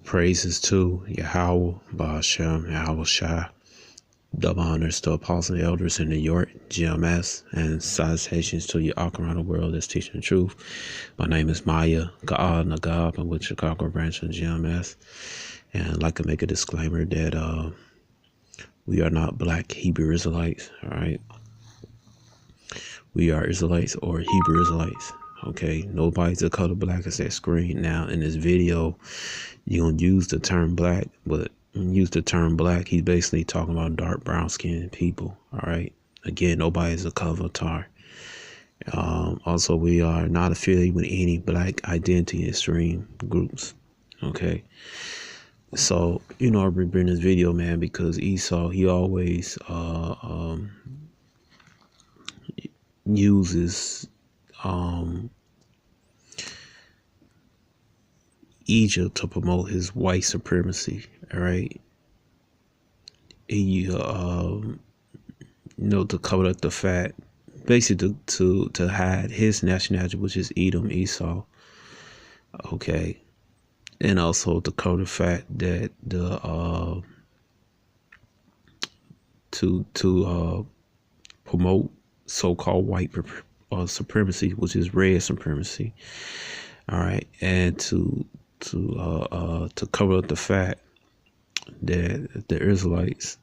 Praises to Yahweh, Ba'ashem, Yahweh Shai. Double honors to apostles and elders in New York, GMS, and salutations to you all around the world that's teaching the truth. My name is Maya Ga'al Nagab. I'm with Chicago branch of GMS. And I'd like to make a disclaimer that we are not black Hebrew Israelites, all right? We are Israelites or Hebrew Israelites, okay? Nobody's the color black as that screen. Now, in this video, you're going to use the term black, but when you use the term black, he's basically talking about dark brown skinned people, all right? Again, nobody's a color tar. Also, we are not affiliated with any black identity extreme groups, okay? So, I bring this video, man, because Esau, he always uses Egypt to promote his white supremacy, all right? He, to cover up the fact, basically to hide his nationality, which is Edom, Esau, okay? And also to cover the fact that to promote so-called white supremacy, which is red supremacy, all right, and to cover up the fact that the Israelites,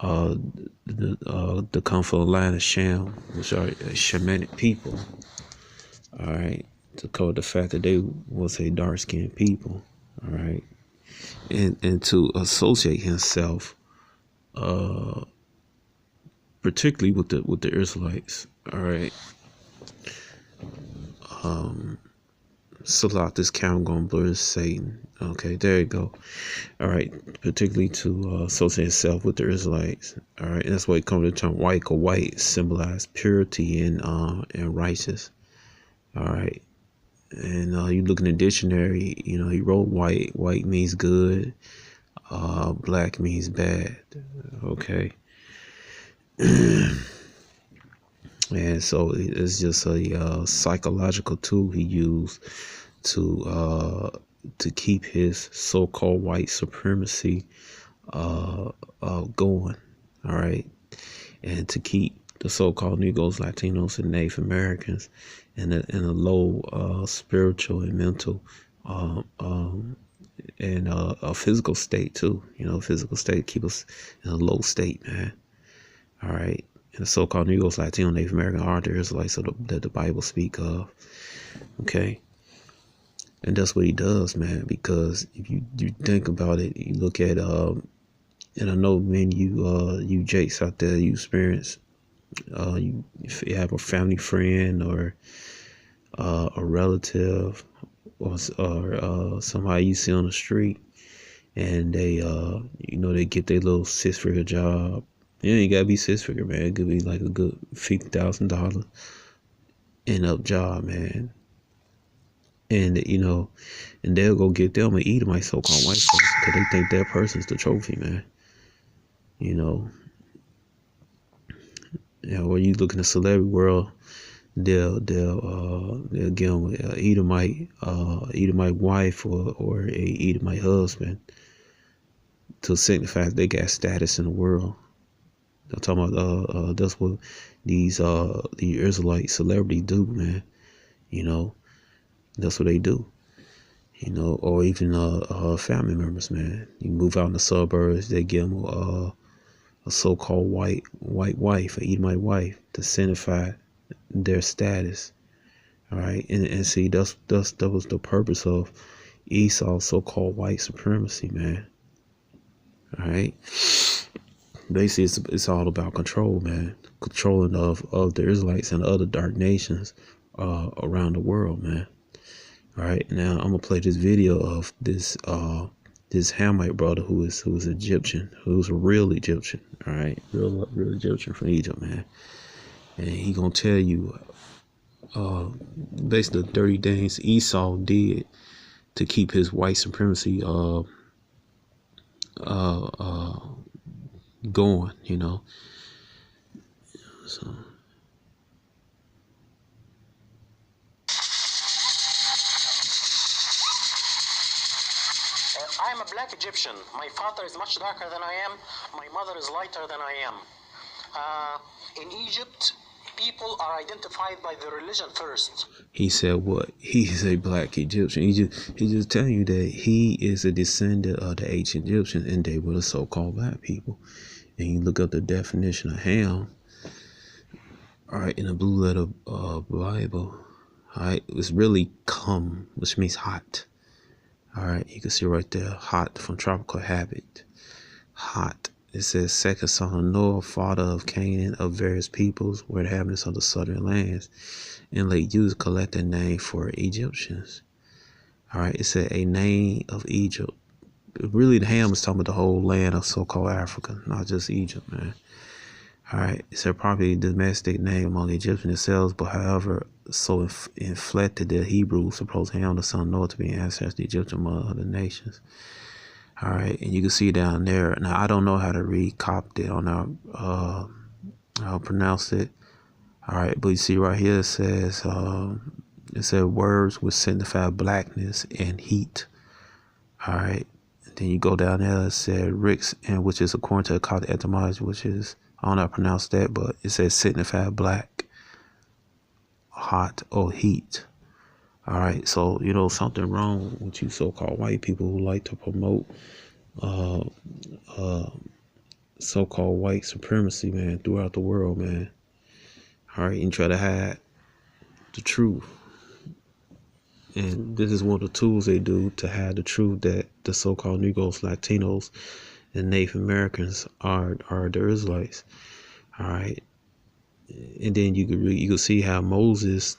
the come from the land of Shem, which are Shemitic people, all right, to cover the fact that they was a dark-skinned people, all right, and to associate himself, particularly with the Israelites, all right. Salat, this camera gonna blur Satan. Okay, there you go. All right, particularly to associate himself with the Israelites. All right, and that's why it comes to the term white, or white symbolize purity and righteous. All right, and you look in the dictionary, he wrote white. White means good. Black means bad. Okay. And so it's just a psychological tool he used to keep his so-called white supremacy going, all right, and to keep the so-called Negroes, Latinos, and Native Americans in a low spiritual and mental and a physical state too. Physical state, keep us in a low state, man. All right. And the so-called Negroes, Latino, Native American are the Israelites that the Bible speak of. Okay. And that's what he does, man, because if you think about it, you look at, and I know many you Jakes out there, you experience, if you have a family friend or a relative or somebody you see on the street, and they, they get their little six-figure job. You ain't gotta be six-figure, man. It could be like a good $50,000 end-up job, man. And and they'll go get them and eat my so-called white person because they think that person's the trophy, man. When you look in the celebrity world, they'll give them Edomite wife or a Edomite husband to signify that they got status in the world. I'm talking about that's what the Israelite celebrities do, man. That's what they do. Or even family members, man. You move out in the suburbs, they give them a so-called white wife, an Edomite wife, to signify their status. All right, and see, that was the purpose of Esau's so-called white supremacy, man. All right. Basically, it's all about control, man. Controlling of the Israelites and other dark nations around the world, man. All right, now I'm gonna play this video of this Hamite brother who is Egyptian, who's a real Egyptian. All right, real Egyptian from Egypt, man. And he gonna tell you basically the dirty things Esau did to keep his white supremacy going, So I am a black Egyptian. My father is much darker than I am. My mother is lighter than I am. In Egypt, people are identified by their religion first. He said what? He's a black Egyptian. He just telling you that he is a descendant of the ancient Egyptians, and they were the so-called black people. And you look up the definition of Ham, all right, in the blue letter Bible, all right, it's really come, which means hot. All right, you can see right there, hot from tropical habit. Hot. It says second son of Noah, father of Canaan, of various peoples, were the inhabitants of the southern lands, and late use collected name for Egyptians. All right, it said a name of Egypt. Really, the Ham is talking about the whole land of so-called Africa, not just Egypt, man. All right, it's a probably domestic name among the Egyptians themselves, but however, so inflected the Hebrews supposed Ham, the son of Noah, to be an ancestor of the Egyptian among other nations. All right, and you can see down there. Now, I don't know how to read Coptic on our, I'll pronounce it. All right, but you see right here, it says words which signify blackness and heat. All right, and then you go down there, it said Rix, and which is according to the Coptic etymology, which is, I don't know how to pronounce that, but it says signify black, hot, or heat. All right, so, you know, something wrong with you so-called white people who like to promote so-called white supremacy, man, throughout the world, man. All right, and try to hide the truth. And this is one of the tools they do to hide the truth that the so-called Negroes, Latinos, and Native Americans are the Israelites. All right, and then you can see how Moses,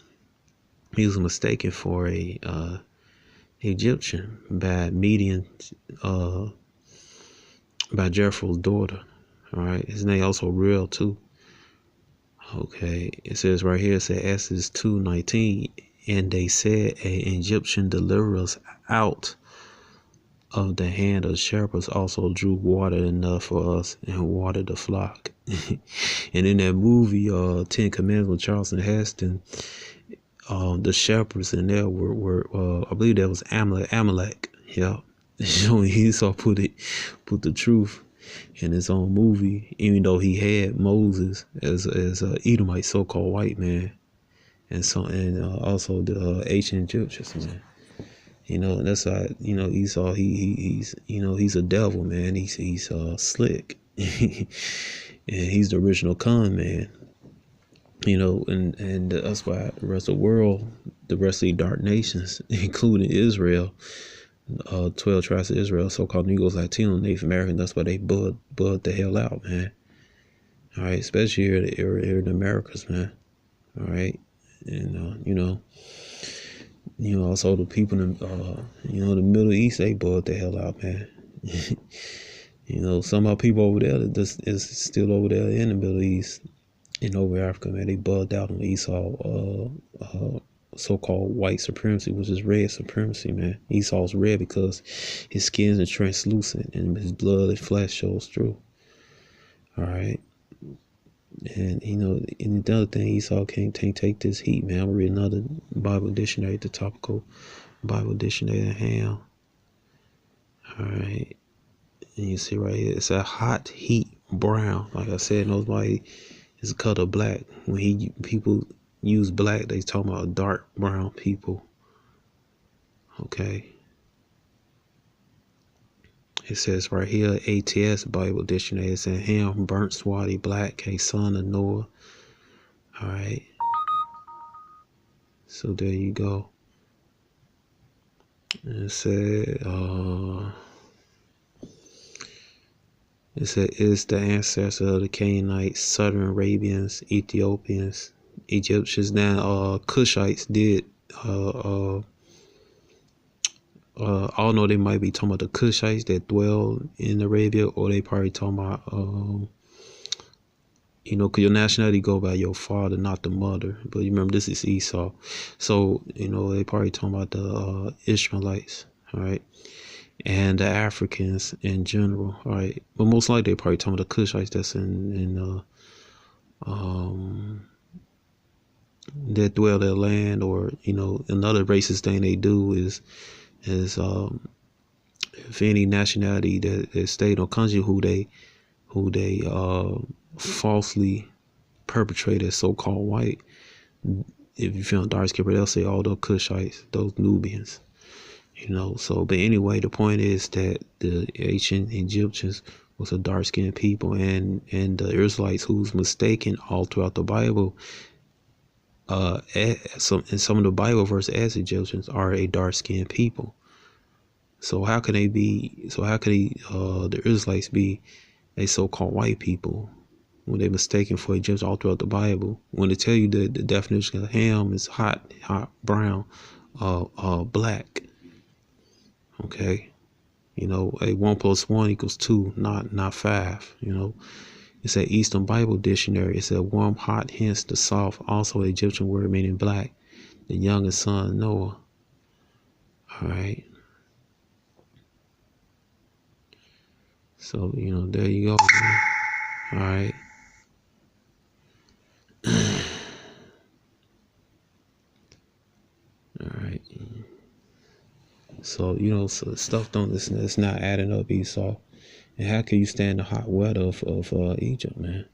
he was mistaken for a Egyptian by Midian, by Jethro's daughter. All right, his name also real too. Okay, it says right here, it says Exodus 2:19, and they said, an Egyptian deliver us out of the hand of shepherds, also drew water enough for us and watered the flock. And in that movie, 10 Commandments with Charlton Heston, the shepherds in there were I believe that was Amalek. Yeah, showing Esau put the truth in his own movie, even though he had Moses as a Edomite, so-called white man, and also the ancient Egyptians, man. You know, that's how, you know, Esau, he's you know, he's a devil, man. He's slick. And he's the original con man. You know, and that's why the rest of the world, the rest of the dark nations, including Israel, 12 tribes of Israel, so-called Negroes, Latino, Native American, that's why they bud the hell out, man. All right, especially here in the Americas, man. All right, and you know, also the people in the Middle East, they bud the hell out, man. You know, some of our people over there that is still over there in the Middle East and over Africa, man, they bugged out on Esau, so-called white supremacy, which is red supremacy, man. Esau's red because his skin is translucent and his blood and flesh shows through. All right. And, you know, and the other thing, Esau can't take this heat, man. I'm going to read another Bible dictionary, the topical Bible dictionary of Ham. All right. And you see right here, it's a hot heat brown. Like I said, nobody is a color black. When people use black, they talking about dark brown people. Okay. It says right here, ATS Bible Dictionary, it says Ham, burnt, swarthy, black, a son of Noah. All right. So there you go. And it said, it's the ancestor of the Canaanites, Southern Arabians, Ethiopians, Egyptians. Now, Cushites did, I don't know, they might be talking about the Cushites that dwell in Arabia, or they probably talking about, you know, because your nationality go by your father, not the mother. But you remember, this is Esau. So, you know, they probably talking about the Ishmaelites, all right, and the Africans in general, all right. But most likely they probably talking about the Cushites that's that dwell their land, or, you know, another racist thing they do is if any nationality that state or country who they falsely perpetrate as so-called white, if you feel dark skin, they'll say all those Kushites, those Nubians, So, but anyway, the point is that the ancient Egyptians was a dark-skinned people, and the Israelites, who's mistaken all throughout the Bible, in some of the Bible verses as Egyptians, are a dark-skinned people. So how can they be? So how could the Israelites be a so-called white people when they're mistaken for Egyptians all throughout the Bible? When they tell you that the definition of ham is hot, brown, black. Okay, a 1 + 1 = 2, not 5. It's an Eastern Bible Dictionary. It said warm, hot, hence the soft. Also, an Egyptian word meaning black. The youngest son Noah. All right. So there you go, man. All right. All right. So so stuff it's not adding up, Esau. And how can you stand the hot weather of Egypt, man?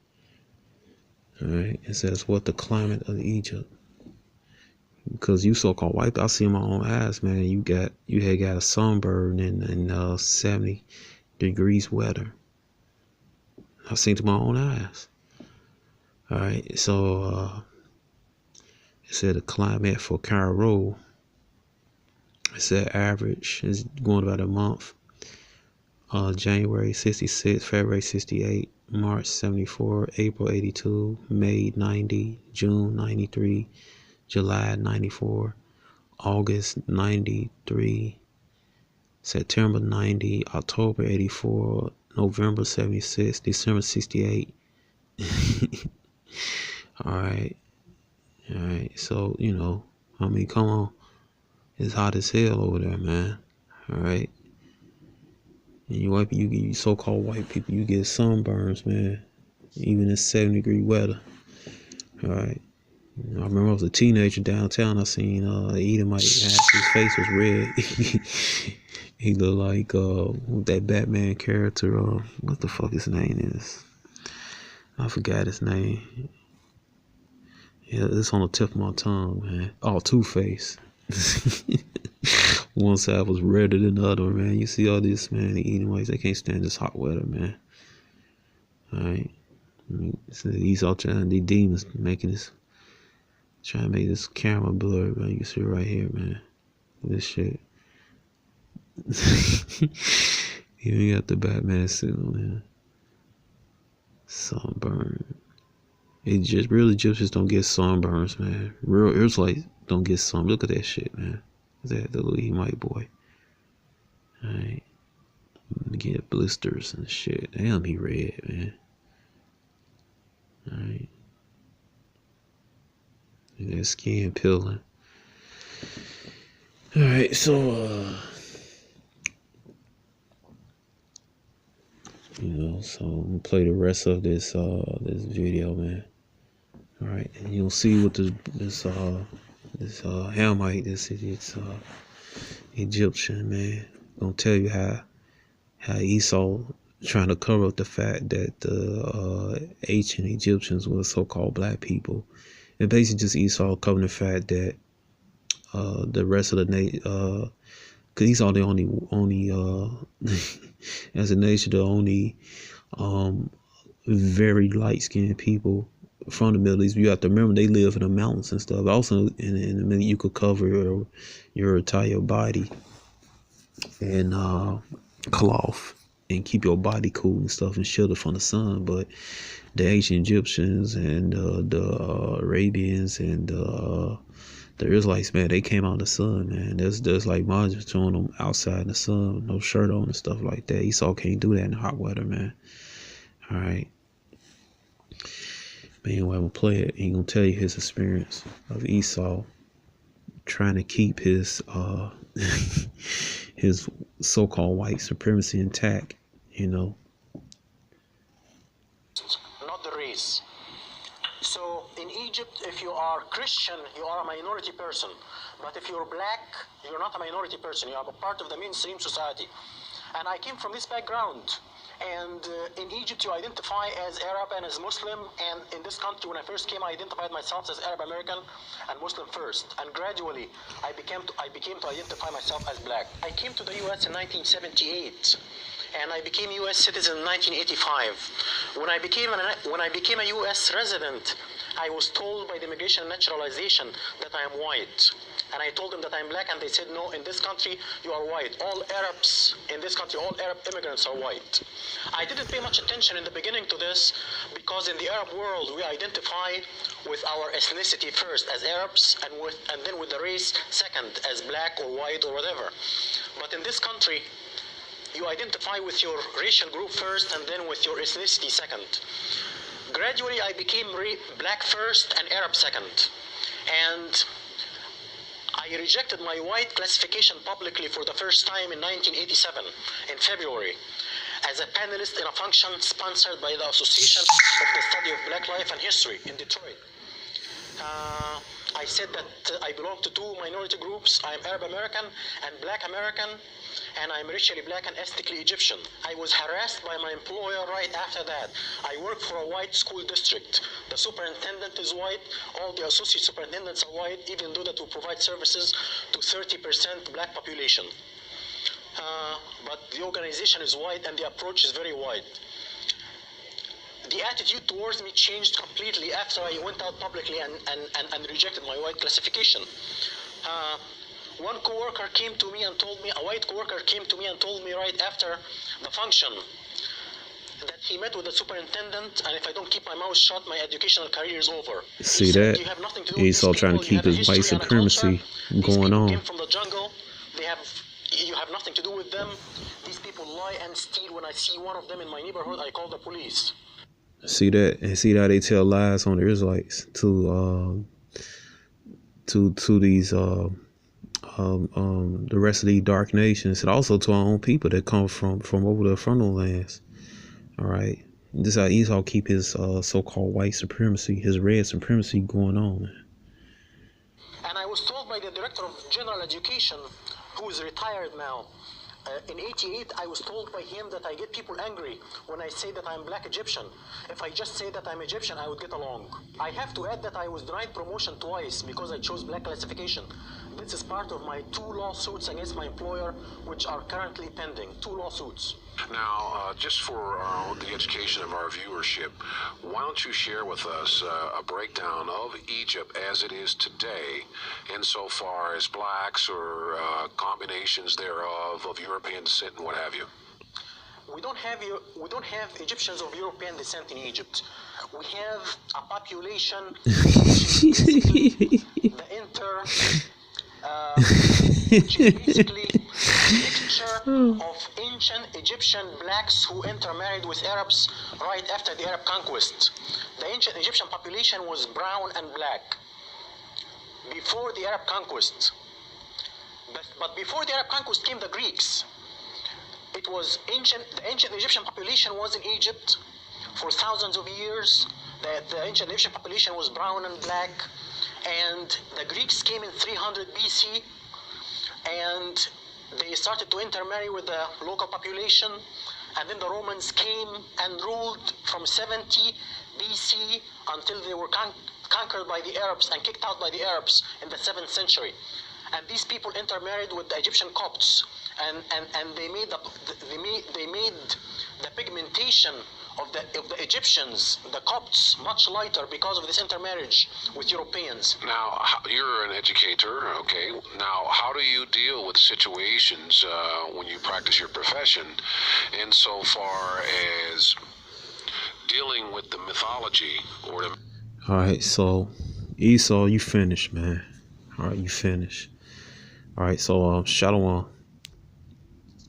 All right. It says what the climate of Egypt. Because you so-called white, I see my own eyes, man. You had got a sunburn in 70 degrees weather. I've seen it with my own eyes. All right. So it said the climate for Cairo. It said average is going about a month. January 66, February 68, March 74, April 82, May 90, June 93, July 94, August 93, September 90, October 84, November 76, December 68. All right. So, come on. It's hot as hell over there, man. All right. And you so-called white people, you get sunburns, man. Even in 70-degree weather. All right. I remember I was a teenager downtown. I seen Edomite. His face was red. He looked like that Batman character. What the fuck his name is? I forgot his name. Yeah, it's on the tip of my tongue, man. Oh, Two-Face. One side was redder than the other, man. You see all this, man. The Edomites, they can't stand this hot weather, man. All right. So these all trying, the demons trying to make this camera blur, man. You see it right here, man. This shit. You got the Batman sitting on there. Sunburn. Real Egyptians don't get sunburns, man. Real Israelites don't get sun. Look at that shit, man. That the little Emite boy. Alright. Get blisters and shit. Damn, he red, man. Alright. That skin peeling. Alright, so so I'm gonna play the rest of this video, man. All right, and you'll see what this Hamite, this Egyptian, man, gonna tell you how Esau trying to cover up the fact that the ancient Egyptians were so-called black people, and basically just Esau covering the fact that the rest of the because Esau the only as a nation the only very light-skinned people from the Middle East. You have to remember they live in the mountains and stuff. Also, in a minute, you could cover your entire body in cloth and keep your body cool and stuff and shelter from the sun. But the ancient Egyptians and the Arabians and the Israelites, man, they came out in the sun, man. There's like Moses showing them outside in the sun, no shirt on and stuff like that. Esau can't do that in hot weather, man. All right. But anyway, I'm gonna play it. He's gonna tell you his experience of Esau trying to keep his his so-called white supremacy intact, Not the race. So in Egypt, if you are Christian, you are a minority person. But if you're black, you're not a minority person. You are a part of the mainstream society. And I came from this background. And in Egypt, you identify as Arab and as Muslim. And in this country, when I first came, I identified myself as Arab American and Muslim first. And gradually, I became to identify myself as black. I came to the U.S. in 1978. And I became U.S. citizen in 1985. When I became a U.S. resident, I was told by the Immigration and Naturalization that I am white. And I told them that I'm black, and they said, no, in this country, you are white. All Arabs in this country, all Arab immigrants are white. I didn't pay much attention in the beginning to this, because in the Arab world, we identify with our ethnicity first as Arabs, and then with the race second as black or white or whatever. But in this country, you identify with your racial group first and then with your ethnicity second. Gradually, I became black first and Arab second. And I rejected my white classification publicly for the first time in 1987, in February, as a panelist in a function sponsored by the Association of the Study of Black Life and History in Detroit. I said that I belong to two minority groups. I'm Arab American and Black American, and I'm racially black and ethnically Egyptian. I was harassed by my employer right after that. I work for a white school district. The superintendent is white. All the associate superintendents are white, even though that we provide services to 30% black population. But the organization is white and the approach is very white. The attitude towards me changed completely after I went out publicly and rejected my white classification. One coworker came to me and told me, a white coworker came to me and told me right after the function that he met with the superintendent, and if I don't keep my mouth shut, my educational career is over. See that? Esau trying to keep his white supremacy going on. Came from the jungle. You have nothing to do with them. These people lie and steal. When I see one of them in my neighborhood, I call the police. See that? And see how they tell lies on the Israelites to these the rest of these dark nations, and also to our own people that come from over the frontal lands. All right, this is how Esau keep his so-called white supremacy, his red supremacy going on. And I was told by the director of general education, who is retired now, in '88, I was told by him that I get people angry when I say that I'm black Egyptian. If I just say that I'm Egyptian, I would get along. I have to add that I was denied promotion twice because I chose black classification. This is part of my 2 lawsuits against my employer, which are currently pending. 2 lawsuits. Now, just for the education of our viewership, why don't you share with us a breakdown of Egypt as it is today, insofar as blacks or combinations thereof of European descent and what have you? We don't have Egyptians of European descent in Egypt. We have a population, which is basically a mixture of ancient Egyptian blacks who intermarried with Arabs right after the Arab conquest. The ancient Egyptian population was brown and black before the Arab conquest. But before the Arab conquest came the Greeks. It was the ancient Egyptian population was in Egypt for thousands of years. The ancient Egyptian population was brown and black. And the Greeks came in 300 BC, and they started to intermarry with the local population. And then the Romans came and ruled from 70 BC until they were conquered by the Arabs and kicked out by the Arabs in the 7th century. And these people intermarried with the Egyptian Copts, and they made the pigmentation of the Egyptians, the Copts, much lighter because of this intermarriage with Europeans. Now, you're an educator, okay? Now, how do you deal with situations when you practice your profession, insofar as dealing with the mythology or the... All right, so Esau, you finished, man. All right, you finished. All right, so Shalom.